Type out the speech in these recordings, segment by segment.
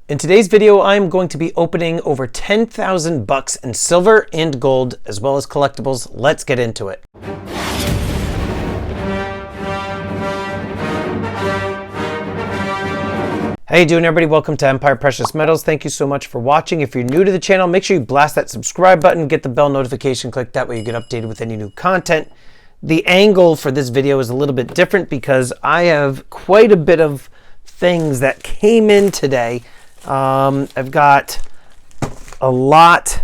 In today's video, I'm going to be opening over 10,000 bucks in silver and gold, as well as collectibles. Let's get into it. How you doing, everybody? Welcome to Empire Precious Metals. Thank you so much for watching. If you're new to the channel, make sure you blast that subscribe button, get the bell notification click. That way you get updated with any new content. The angle for this video is a little bit different because I have quite a bit of things that came in today. I've got a lot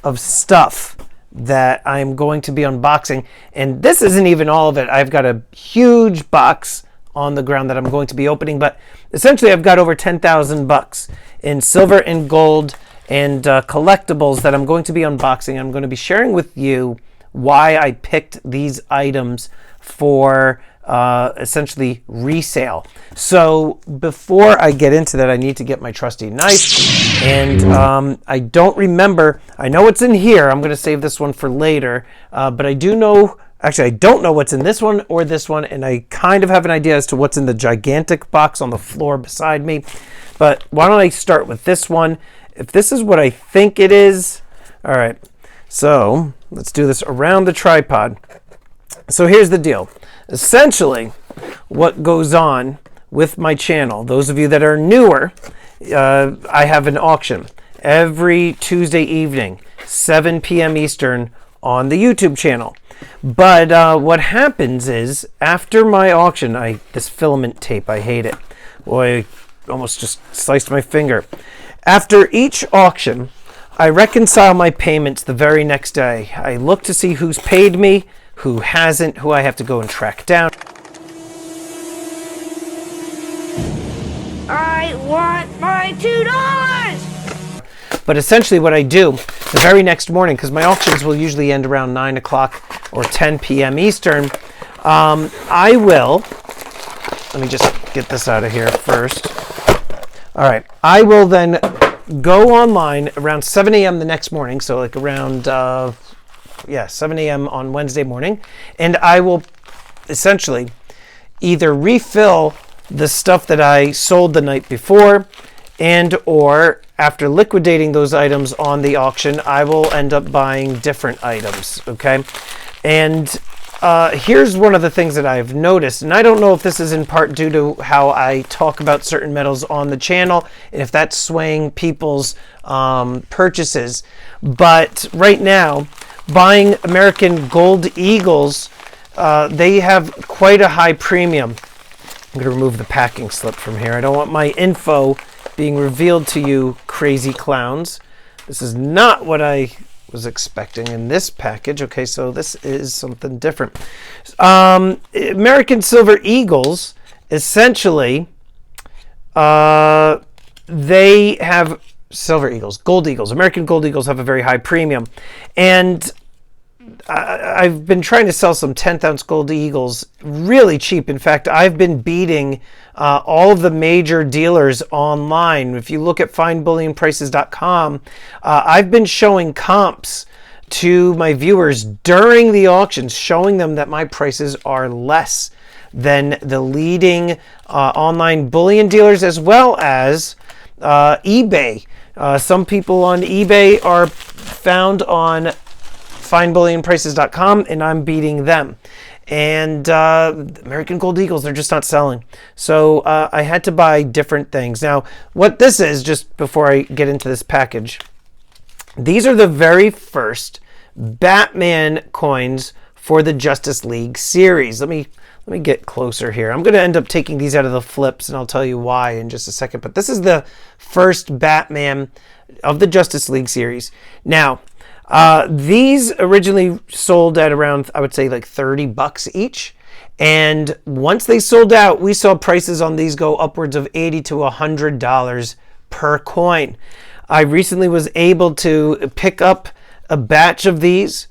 of stuff that I'm going to be unboxing, and this isn't even all of it. I've got a huge box on the ground that I'm going to be opening, but essentially I've got over 10,000 bucks in silver and gold and collectibles that I'm going to be unboxing. I'm going to be sharing with you why I picked these items for essentially resale. So before I get into that, I need to get my trusty knife, and I don't remember. I know what's in here. I'm going to save this one for later, but I do know, actually I don't know what's in this one or this one, and I kind of have an idea as to what's in the gigantic box on the floor beside me. But why don't I start with this one? If this is what I think it is. All right, so let's do this around the tripod. So here's the deal. Essentially, what goes on with my channel, those of you that are newer, I have an auction every Tuesday evening, 7 p.m. Eastern on the YouTube channel. But what happens is, after my auction, this filament tape, I hate it. Boy, I almost just sliced my finger. After each auction, I reconcile my payments the very next day. I look to see who's paid me, who hasn't, who I have to go and track down. I want my $2! But essentially what I do the very next morning, because my auctions will usually end around 9 o'clock or 10 p.m. Eastern, I will, let me just get this out of here first. All right, I will then go online around 7 a.m. the next morning, so like around 7 a.m. on Wednesday morning, and I will essentially either refill the stuff that I sold the night before, and or after liquidating those items on the auction, I will end up buying different items, okay? And here's one of the things that I've noticed, and I don't know if this is in part due to how I talk about certain metals on the channel, and if that's swaying people's purchases, but right now, buying American Gold Eagles, they have quite a high premium. I'm going to remove the packing slip from here. I don't want my info being revealed to you, crazy clowns. This is not what I was expecting in this package. Okay, so this is something different. American Silver Eagles, essentially, they have Silver Eagles, Gold Eagles. American Gold Eagles have a very high premium. And I've been trying to sell some 10th ounce Gold Eagles really cheap. In fact, I've been beating all of the major dealers online. If you look at findbullionprices.com, I've been showing comps to my viewers during the auctions, showing them that my prices are less than the leading online bullion dealers, as well as eBay. Some people on eBay are found on findbullionprices.com, and I'm beating them. And American Gold Eagles, they're just not selling. So I had to buy different things. Now, what this is, just before I get into this package, these are the very first Batman coins for the Justice League series. Let me get closer here. I'm going to end up taking these out of the flips, and I'll tell you why in just a second. But this is the first Batman of the Justice League series. Now, these originally sold at around, I would say, like 30 bucks each. And once they sold out, we saw prices on these go upwards of $80 to $100 per coin. I recently was able to pick up a batch of these.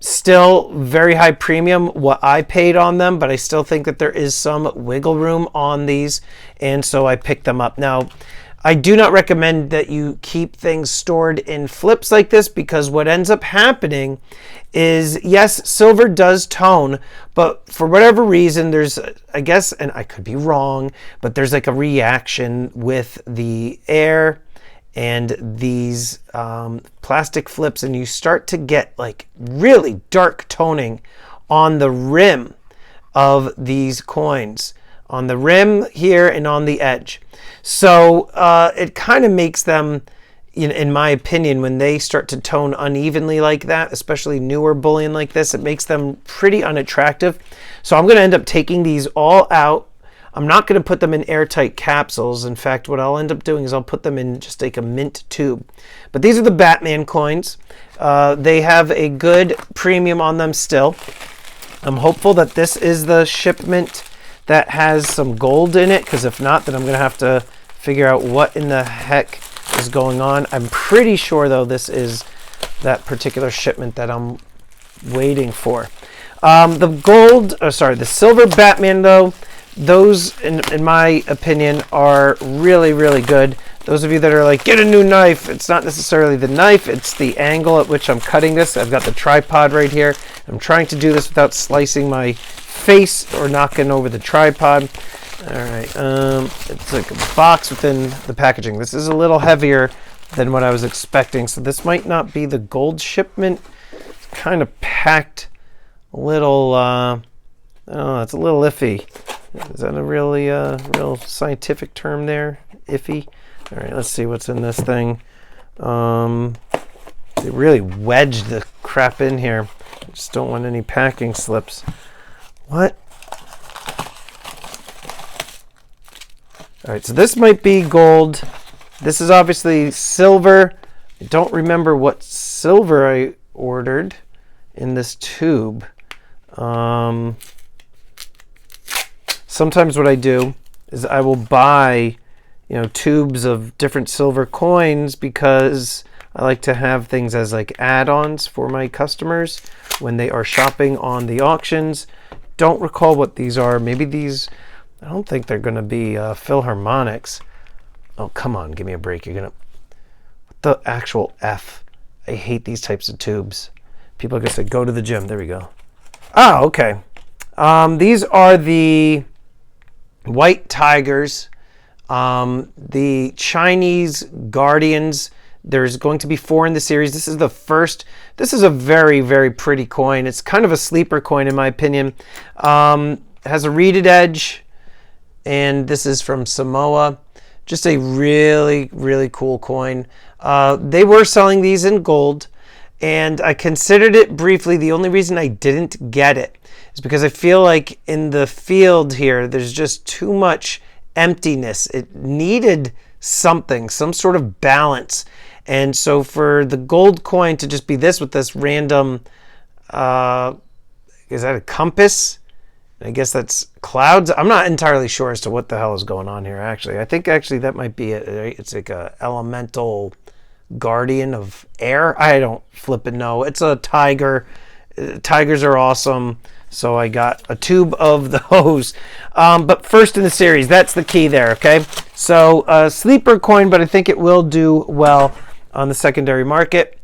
Still very high premium what I paid on them, but I still think that there is some wiggle room on these, and so I picked them up. Now, I do not recommend that you keep things stored in flips like this, because what ends up happening is, yes, silver does tone, but for whatever reason, there's, I guess, and I could be wrong, but there's like a reaction with the air and these plastic flips, and you start to get like really dark toning on the rim of these coins, on the rim here and on the edge. So it kind of makes them, in my opinion, when they start to tone unevenly like that, especially newer bullion like this, it makes them pretty unattractive. So I'm going to end up taking these all out. I'm not going to put them in airtight capsules. In fact, what I'll end up doing is I'll put them in just like a mint tube. But these are the Batman coins. They have a good premium on them still. I'm hopeful that this is the shipment that has some gold in it, because if not, then I'm going to have to figure out what in the heck is going on. I'm pretty sure, though, this is that particular shipment that I'm waiting for. The silver Batman, though, those, in my opinion, are really, really good. Those of you that are like, get a new knife, it's not necessarily the knife, it's the angle at which I'm cutting this. I've got the tripod right here. I'm trying to do this without slicing my face or knocking over the tripod. All right, it's like a box within the packaging. This is a little heavier than what I was expecting, so this might not be the gold shipment. It's kind of packed a little, it's a little iffy. Is that a really real scientific term there? Iffy? All right, let's see what's in this thing. They really wedged the crap in here. I just don't want any packing slips. What? All right, so this might be gold. This is obviously silver. I don't remember what silver I ordered in this tube. Sometimes what I do is I will buy, tubes of different silver coins, because I like to have things as like add-ons for my customers when they are shopping on the auctions. Don't recall what these are. Maybe these, I don't think they're going to be Philharmonics. Oh, come on, give me a break. You're going to, what the actual F? I hate these types of tubes. People are going to say, go to the gym. There we go. Oh, okay. These are the White Tigers, the Chinese Guardians. There's going to be 4 in the series. This is the first. This is a very, very pretty coin. It's kind of a sleeper coin, in my opinion. It has a reeded edge, and this is from Samoa. Just a really, really cool coin. They were selling these in gold, and I considered it briefly. The only reason I didn't get it is because I feel like in the field here, there's just too much emptiness. It needed something, some sort of balance. And so for the gold coin to just be this with this random, is that a compass? I guess that's clouds. I'm not entirely sure as to what the hell is going on here, actually. I think that might be it. It's like a elemental guardian of air. I don't flipping know. It's a tiger. Tigers are awesome. So I got a tube of those. But first in the series, that's the key there, okay? So a sleeper coin, but I think it will do well on the secondary market.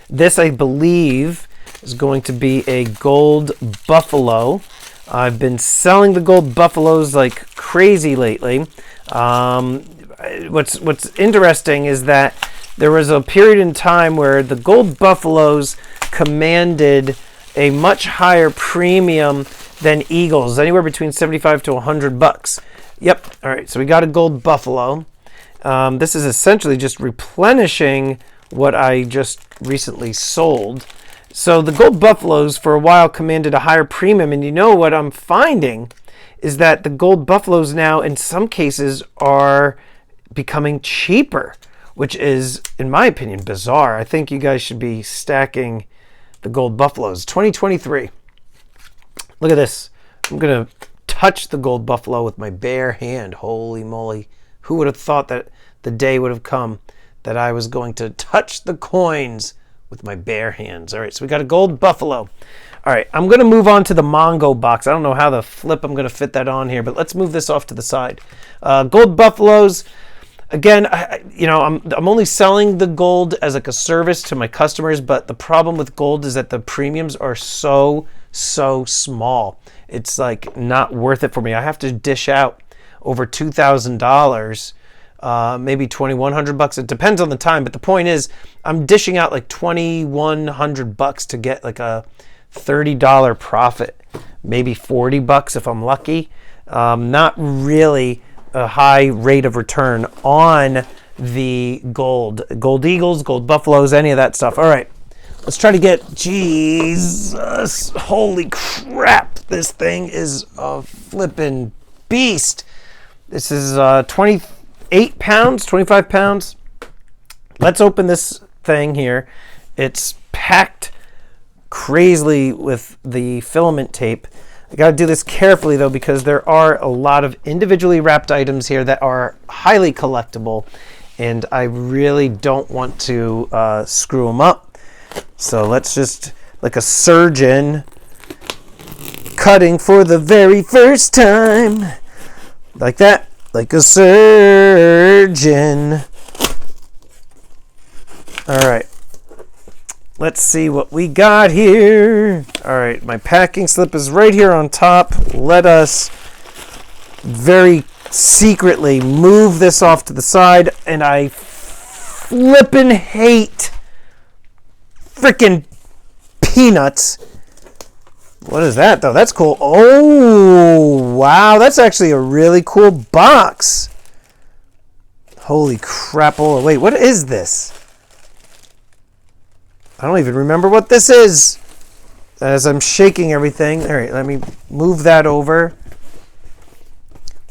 This, I believe, is going to be a gold buffalo. I've been selling the gold buffaloes like crazy lately. What's interesting is that there was a period in time where the gold buffaloes commanded a much higher premium than eagles, anywhere between 75 to 100 bucks. Yep. All right. So we got a gold buffalo. This is essentially just replenishing what I just recently sold. So the gold buffaloes for a while commanded a higher premium, and you know what I'm finding is that the gold buffaloes now in some cases are becoming cheaper, which is, in my opinion, bizarre. I think you guys should be stacking the gold buffaloes. 2023. Look at this. I'm going to touch the gold buffalo with my bare hand. Holy moly. Who would have thought that the day would have come that I was going to touch the coins with my bare hands? All right, so we got a gold buffalo. All right, I'm going to move on to the mongo box. I don't know how the flip I'm going to fit that on here, but let's move this off to the side. Gold buffaloes. Again, I'm only selling the gold as like a service to my customers, but the problem with gold is that the premiums are so small. It's like not worth it for me. I have to dish out over $2,000, maybe $2,100. It depends on the time, but the point is, I'm dishing out like $2,100 to get like a $30 profit, maybe $40 if I'm lucky. Not really a high rate of return on the gold eagles, gold buffaloes, any of that stuff. All right, let's try to get, Jesus, holy crap, this thing is a flippin' beast. This is 28 pounds, 25 pounds. Let's open this thing here. It's packed crazily with the filament tape. I got to do this carefully though, because there are a lot of individually wrapped items here that are highly collectible, and I really don't want to screw them up. So let's just, like a surgeon cutting for the very first time, like that, like a surgeon. All right. Let's see what we got here. All right, my packing slip is right here on top. Let us very secretly move this off to the side. And I flippin' hate freaking peanuts. What is that, though? That's cool. Oh, wow. That's actually a really cool box. Holy crap. Oh, wait, what is this? I don't even remember what this is as I'm shaking everything. All right, let me move that over.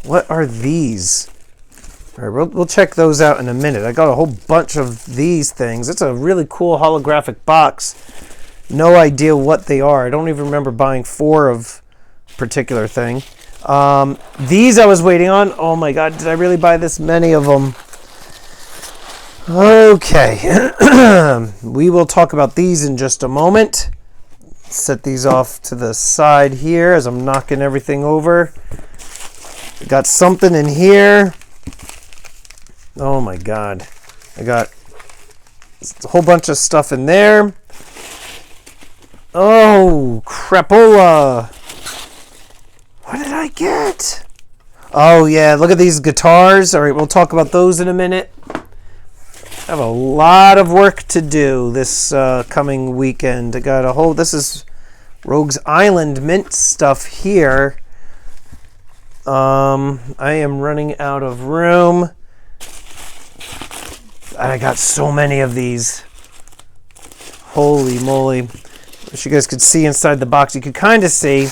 What are these? All right, we'll check those out in a minute. I got a whole bunch of these things. It's a really cool holographic box. No idea what they are. I don't even remember buying 4 of a particular thing. These I was waiting on. Oh my God, did I really buy this many of them? Okay, we will talk about these in just a moment. Set these off to the side here as I'm knocking everything over. Got something in here. Oh my God. I got a whole bunch of stuff in there. Oh, crapola. What did I get? Oh yeah, look at these guitars. All right, we'll talk about those in a minute. I have a lot of work to do this coming weekend. I got a whole, this is Rogues Island mint stuff here. I am running out of room. And I got so many of these. Holy moly. Wish you guys could see inside the box. You could kind of see.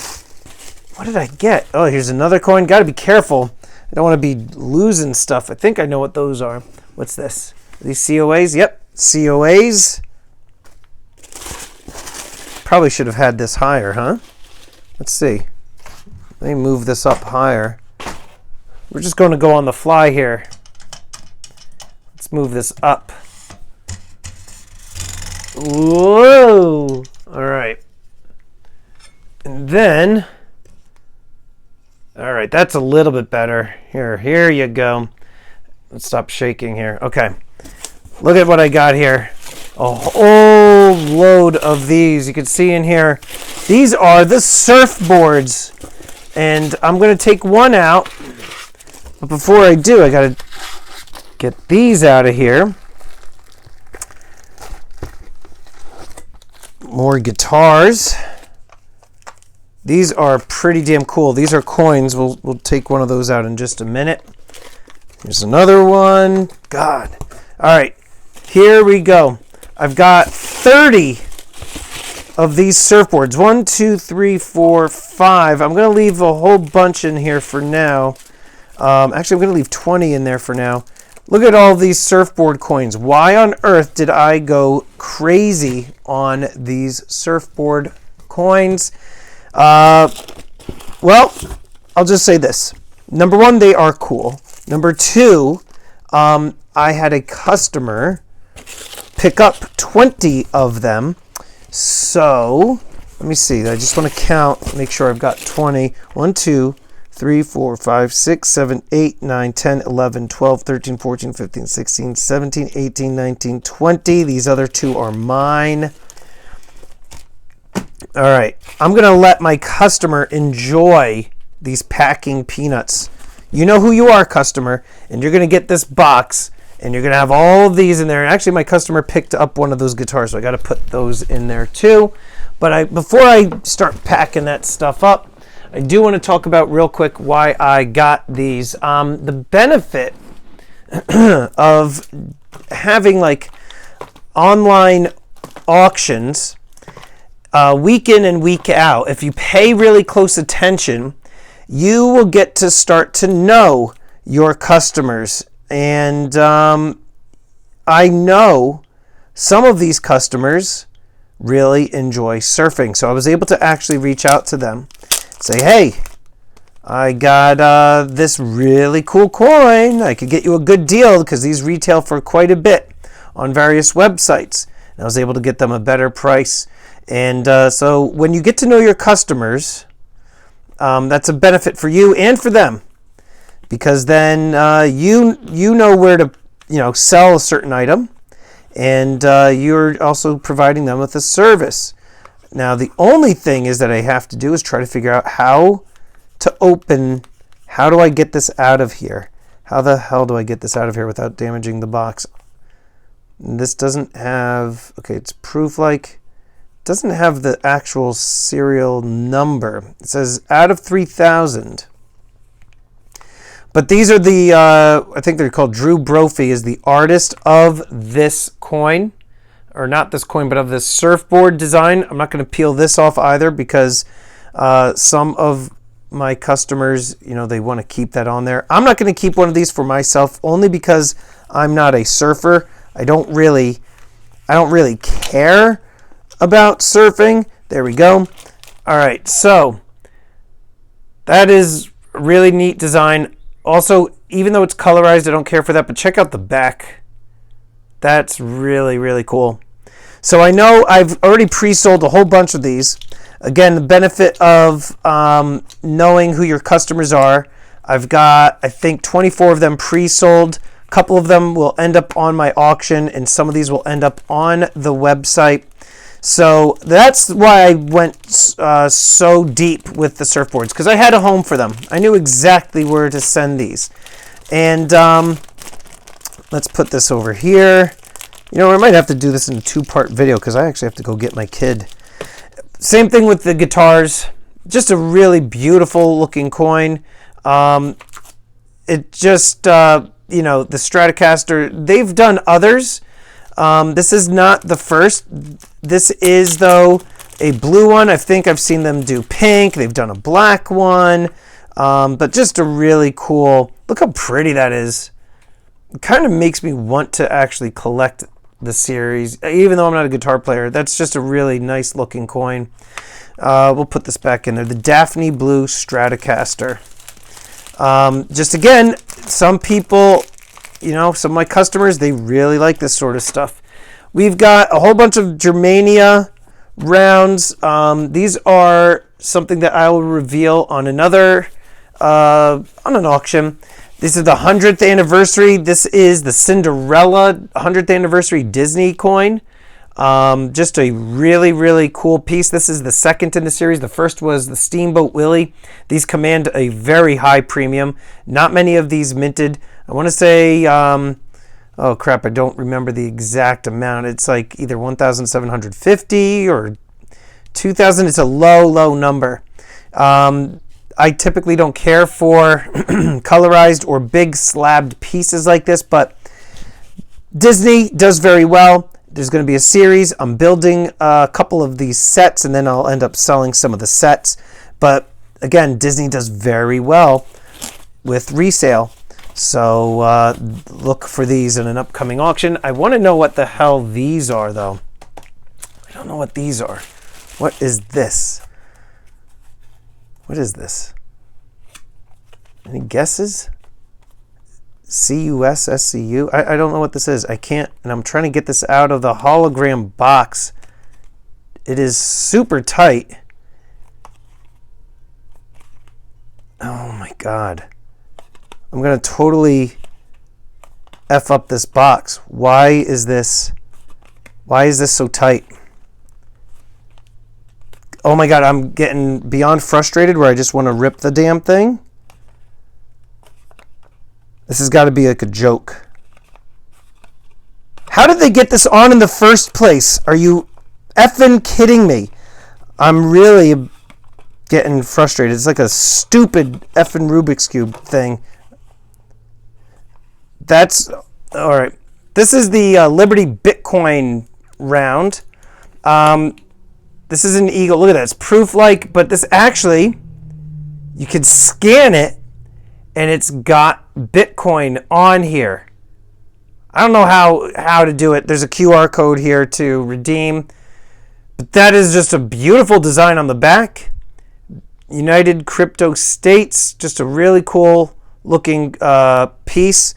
What did I get? Oh, here's another coin. Got to be careful. I don't want to be losing stuff. I think I know what those are. What's this? Are these COAs? Yep, COAs. Probably should have had this higher, huh? Let's see. Let me move this up higher. We're just going to go on the fly here. Let's move this up. Whoa! All right. And then, all right, that's a little bit better. Here you go. Let's stop shaking here. Okay. Look at what I got here. A whole load of these. You can see in here. These are the surfboards. And I'm going to take one out. But before I do, I got to get these out of here. More guitars. These are pretty damn cool. These are coins. We'll take one of those out in just a minute. Here's another one. God. All right. Here we go. I've got 30 of these surfboards. 1, 2, 3, 4, 5. I'm going to leave a whole bunch in here for now. Actually, I'm going to leave 20 in there for now. Look at all these surfboard coins. Why on earth did I go crazy on these surfboard coins? Well, I'll just say this. Number one, they are cool. Number two, I had a customer pick up 20 of them. So, let me see. I just want to count, make sure I've got 20. 1, 2, 3, 4, 5, 6, 7, 8, 9, 10, 11, 12, 13, 14, 15, 16, 17, 18, 19, 20. These other two are mine. All right, I'm going to let my customer enjoy these packing peanuts. You know who you are, customer, and you're going to get this box, and you're going to have all of these in there. And actually, my customer picked up one of those guitars, so I got to put those in there too. But before I start packing that stuff up, I do want to talk about real quick why I got these. The benefit of having like online auctions week in and week out, if you pay really close attention, you will get to start to know your customers. And I know some of these customers really enjoy surfing. So I was able to actually reach out to them, say, hey, I got this really cool coin. I could get you a good deal because these retail for quite a bit on various websites. And I was able to get them a better price. And so when you get to know your customers, that's a benefit for you and for them, because then you know where to sell a certain item, and you're also providing them with a service. Now the only thing is that I have to do is try to figure out how do I get this out of here? How the hell do I get this out of here without damaging the box? And this doesn't have, okay, it's proof-like. Doesn't have the actual serial number. It says out of 3,000. But these are the, I think they're called Drew Brophy is the artist of this coin. Or not this coin, but of this surfboard design. I'm not going to peel this off either because some of my customers, they want to keep that on there. I'm not going to keep one of these for myself only because I'm not a surfer. I don't really care about surfing. There we go. All right, so that is a really neat design. Also, even though it's colorized, I don't care for that, but check out the back. That's really, really cool. So I know I've already pre-sold a whole bunch of these. Again, the benefit of knowing who your customers are. I've got, I think, 24 of them pre-sold. A couple of them will end up on my auction, and some of these will end up on the website. So that's why I went so deep with the surfboards, because I had a home for them. I knew exactly where to send these. And let's put this over here. I might have to do this in a two-part video because I actually have to go get my kid. Same thing with the guitars. Just a really beautiful looking coin. It just, the Stratocaster, they've done others. This is not the first. This is, though, a blue one. I think I've seen them do pink. They've done a black one. But just a really cool, look how pretty that is. It kind of makes me want to actually collect the series, even though I'm not a guitar player. That's just a really nice looking coin. We'll put this back in there. The Daphne Blue Stratocaster. Just again, some people, some of my customers, they really like this sort of stuff. We've got a whole bunch of Germania rounds. These are something that I will reveal on another, on an auction. This is the 100th anniversary. This is the Cinderella 100th anniversary Disney coin. Just a really, really cool piece. This is the second in the series. The first was the Steamboat Willie. These command a very high premium. Not many of these minted. I want to say, oh crap, I don't remember the exact amount. It's like either 1,750 or 2,000. It's a low, low number. I typically don't care for colorized or big slabbed pieces like this, but Disney does very well. There's going to be a series. I'm building a couple of these sets, and then I'll end up selling some of the sets. But again, Disney does very well with resale. So look for these in an upcoming auction. I want to know what the hell these are, though. I don't know what these are. What is this? What is this? Any guesses? CUSSCU? I don't know what this is. I can't, and I'm trying to get this out of the hologram box. It is super tight. Oh my God. I'm going to totally F up this box. Why is this so tight? Oh my God, I'm getting beyond frustrated where I just want to rip the damn thing. This has got to be like a joke. How did they get this on in the first place? Are you effing kidding me? I'm really getting frustrated. It's like a stupid effing Rubik's Cube thing. That's all right. This is the Liberty Bitcoin round. This is an eagle. Look at that. It's proof-like, but this actually, you can scan it, and it's got Bitcoin on here. I don't know how to do it. There's a QR code here to redeem, but that is just a beautiful design on the back. United Crypto States, just a really cool looking piece.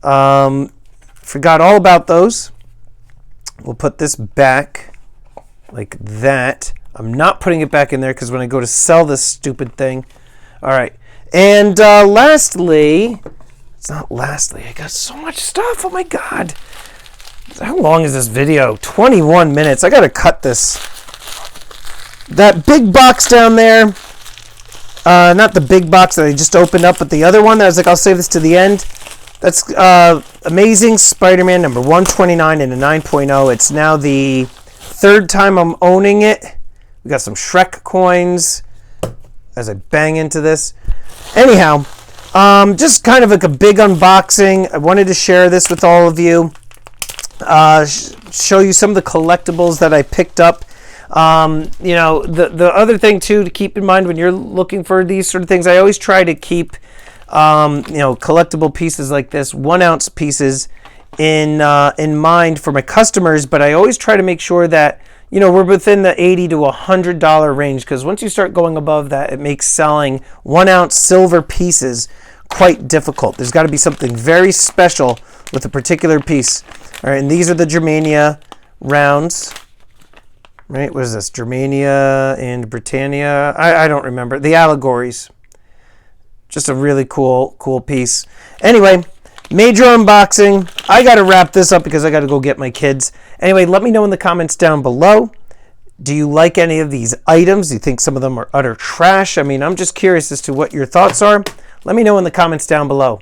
Forgot all about those. We'll put this back like that. I'm not putting it back in there because when I go to sell this stupid thing. All right. And lastly, it's not lastly, I got so much stuff. Oh my God. How long is this video? 21 minutes. I got to cut this. That big box down there, not the big box that I just opened up, but the other one that I was like, I'll save this to the end. That's Amazing Spider-Man number 129 in a 9.0. It's now the third time I'm owning it. We got some Shrek coins as I bang into this. Anyhow, just kind of like a big unboxing. I wanted to share this with all of you. Show you some of the collectibles that I picked up. You know, the other thing too to keep in mind when you're looking for these sort of things, I always try to keep you know, collectible pieces like this, 1 ounce pieces in mind for my customers, but I always try to make sure that, you know, we're within the $80 to $100 range, because once you start going above that, it makes selling 1 ounce silver pieces quite difficult. There's got to be something very special with a particular piece. All right, and these are the Germania rounds. Right, what is this? Germania and Britannia. I don't remember. The allegories. Just a really cool piece. Anyway, major unboxing. I got to wrap this up because I got to go get my kids. Anyway, let me know in the comments down below. Do you like any of these items? Do you think some of them are utter trash? I mean, I'm just curious as to what your thoughts are. Let me know in the comments down below.